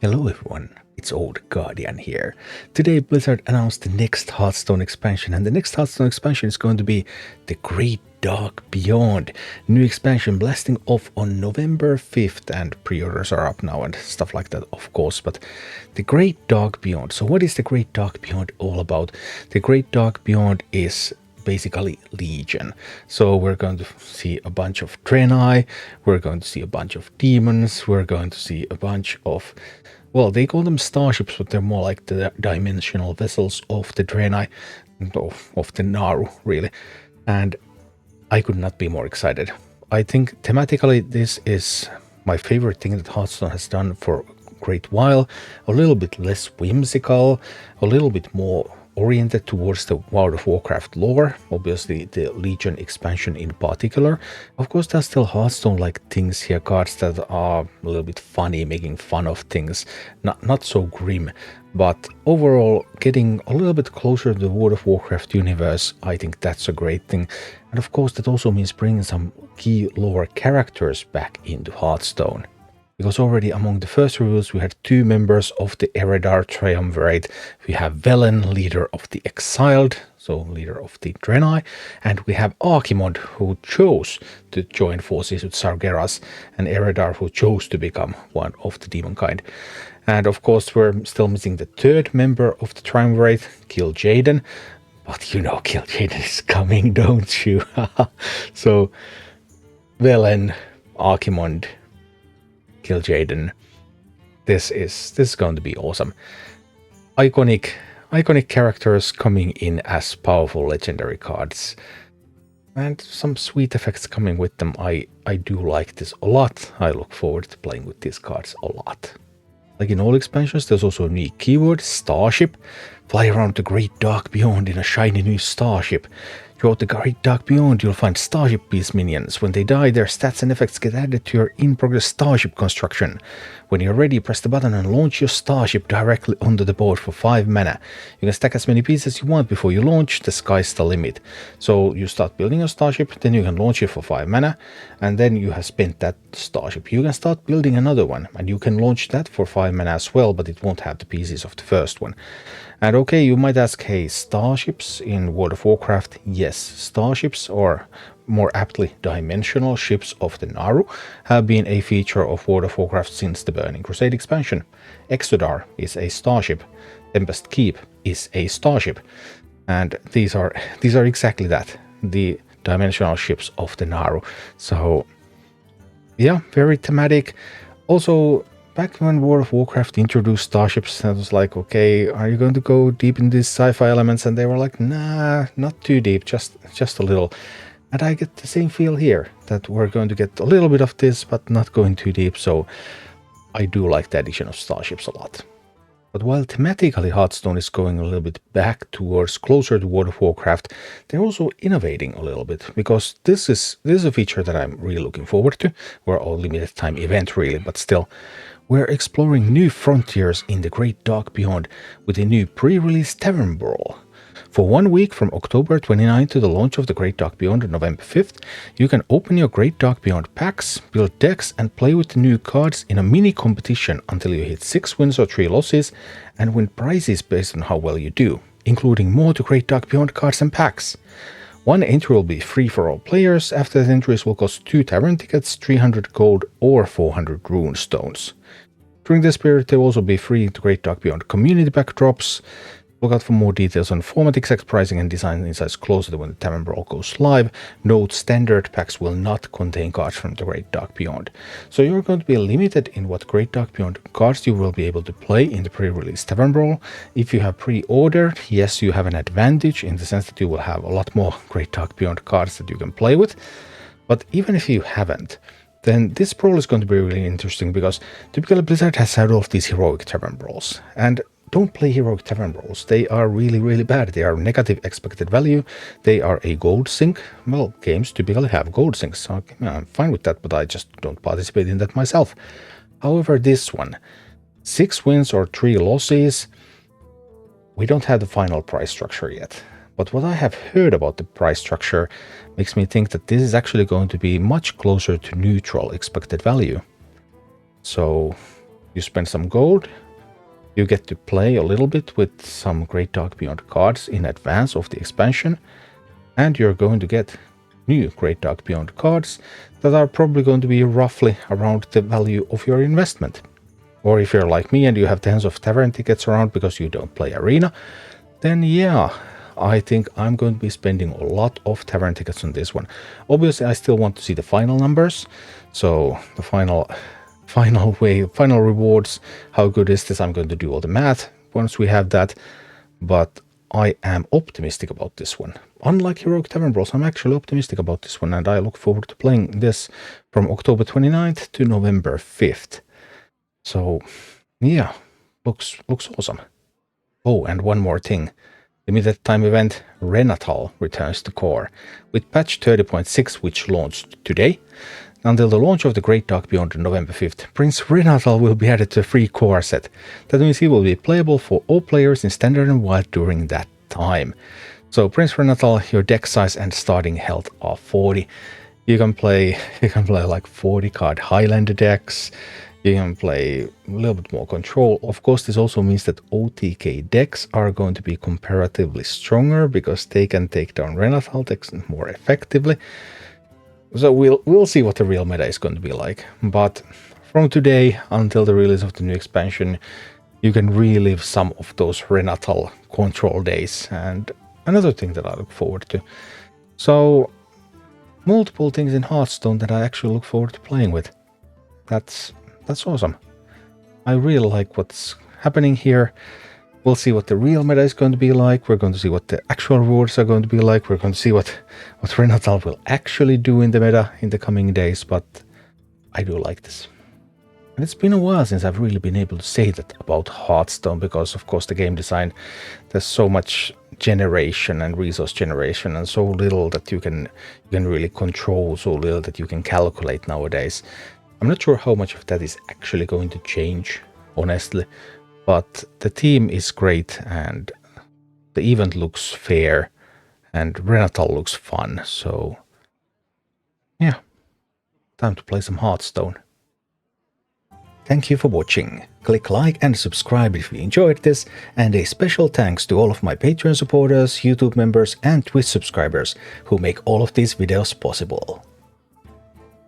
Hello everyone, it's Old Guardian here. Today Blizzard announced the next Hearthstone expansion, and the next Hearthstone expansion is going to be the Great Dark Beyond. New expansion blasting off on November 5th, and pre-orders are up now and stuff like that, of course. But the Great Dark Beyond. So what is the Great Dark Beyond all about? The Great Dark Beyond is basically Legion. So we're going to see a bunch of Draenei, we're going to see a bunch of demons, we're going to see a bunch of, well, they call them starships, but they're more like the dimensional vessels of the Draenei, of the Naru, really. And I could not be more excited. I think thematically this is my favorite thing that Hearthstone has done for a great while. A little bit less whimsical, a little bit more oriented towards the World of Warcraft lore, obviously the Legion expansion in particular. Of course, there's still Hearthstone-like things here, cards that are a little bit funny, making fun of things, not so grim, but overall getting a little bit closer to the World of Warcraft universe. I think that's a great thing. And of course, that also means bringing some key lore characters back into Hearthstone. Because already among the first reveals we had two members of the Eredar Triumvirate. We have Velen, leader of the Exiled, so leader of the Draenei, and we have Archimonde, who chose to join forces with Sargeras, and Eredar, who chose to become one of the Demonkind. And of course we're still missing the third member of the Triumvirate, Kil'jaeden. But you know Kil'jaeden is coming, don't you? So Velen, Archimonde, Kil'jaeden. This is going to be awesome. Iconic characters coming in as powerful legendary cards, and some sweet effects coming with them. I do like this a lot. I look forward to playing with these cards a lot. Like in all expansions, there's also a new keyword, Starship. Fly around the Great Dark Beyond in a shiny new starship. Throughout the Great Dark Beyond, you'll find Starship Beast minions. When they die, their stats and effects get added to your in-progress Starship construction. When you're ready, press the button and launch your Starship directly onto the board for 5 mana. You can stack as many pieces as you want before you launch. The sky's the limit. So you start building a Starship, then you can launch it for 5 mana, and then you have spent that Starship. You can start building another one, and you can launch that for 5 mana as well, but it won't have the pieces of the first one. And okay, you might ask, hey, starships in World of Warcraft? Yes, starships, or more aptly dimensional ships of the Naru, have been a feature of World of Warcraft since the Burning Crusade expansion. Exodar is a starship, Tempest Keep is a starship, and these are exactly that, the dimensional ships of the Naru. So yeah, very thematic. Also, back when World of Warcraft introduced starships, I was like, okay, are you going to go deep in these sci-fi elements? And they were like, nah, not too deep, just a little. And I get the same feel here, that we're going to get a little bit of this, but not going too deep. So I do like the addition of starships a lot. But while thematically Hearthstone is going a little bit back towards closer to World of Warcraft, they're also innovating a little bit, because this is a feature that I'm really looking forward to. We're a limited time event really, but still. We're exploring new frontiers in the Great Dark Beyond with a new pre-release Tavern Brawl. For 1 week from October 29 to the launch of the Great Dark Beyond on November 5th, you can open your Great Dark Beyond packs, build decks, and play with the new cards in a mini competition until you hit 6 wins or 3 losses, and win prizes based on how well you do, including more to Great Dark Beyond cards and packs. One entry will be free for all players. After that, entries will cost 2 tavern tickets, 300 gold, or 400 rune stones. During this period, there will also be free to Great Dark Beyond community backdrops. Look out for more details on format, exact pricing, and design insights closer to when the Tavern Brawl goes live. Note, standard packs will not contain cards from the Great Dark Beyond. So you're going to be limited in what Great Dark Beyond cards you will be able to play in the pre-release Tavern Brawl. If you have pre-ordered, yes, you have an advantage in the sense that you will have a lot more Great Dark Beyond cards that you can play with. But even if you haven't, then this brawl is going to be really interesting, because typically Blizzard has had all of these heroic Tavern Brawls. And don't play heroic Tavern Brawls. They are really, really bad. They are negative expected value. They are a gold sink. Well, games typically have gold sinks, so I'm fine with that, but I just don't participate in that myself. However, this one, 6 wins or 3 losses, we don't have the final price structure yet. But what I have heard about the price structure makes me think that this is actually going to be much closer to neutral expected value. So you spend some gold, you get to play a little bit with some Great Dark Beyond cards in advance of the expansion, and you're going to get new Great Dark Beyond cards that are probably going to be roughly around the value of your investment. Or if you're like me and you have tens of tavern tickets around because you don't play Arena, then yeah, I think I'm going to be spending a lot of tavern tickets on this one. Obviously, I still want to see the final numbers, so the final rewards, how good is this? I'm going to do all the math once we have that, but I am optimistic about this one. Unlike Heroic Tavern Brawls, I'm actually optimistic about this one, and I look forward to playing this from October 29th to November 5th. So, yeah, looks awesome. Oh, and one more thing. Limited time event Renatal returns to core, with patch 30.6 which launched today. Until the launch of the Great Dark Beyond on November 5th, Prince Renatal will be added to a free core set. That means he will be playable for all players in Standard and Wild during that time. So Prince Renatal, your deck size and starting health are 40. You can play like 40 card Highlander decks. You can play a little bit more control. Of course, this also means that OTK decks are going to be comparatively stronger because they can take down Renatal decks more effectively. So we'll see what the real meta is going to be like. But from today until the release of the new expansion, you can relive some of those Renatal control days. And another thing that I look forward to. So multiple things in Hearthstone that I actually look forward to playing with. That's awesome. I really like what's happening here. We'll see what the real meta is going to be like. We're going to see what the actual rewards are going to be like. We're going to see what Renatal will actually do in the meta in the coming days. But I do like this. And it's been a while since I've really been able to say that about Hearthstone, because of course the game design, there's so much generation and resource generation and so little that you can really control, so little that you can calculate nowadays. I'm not sure how much of that is actually going to change, honestly, but the team is great and the event looks fair and Renatal looks fun, so yeah, time to play some Hearthstone. Thank you for watching. Click like and subscribe if you enjoyed this, and a special thanks to all of my Patreon supporters, YouTube members and Twitch subscribers who make all of these videos possible.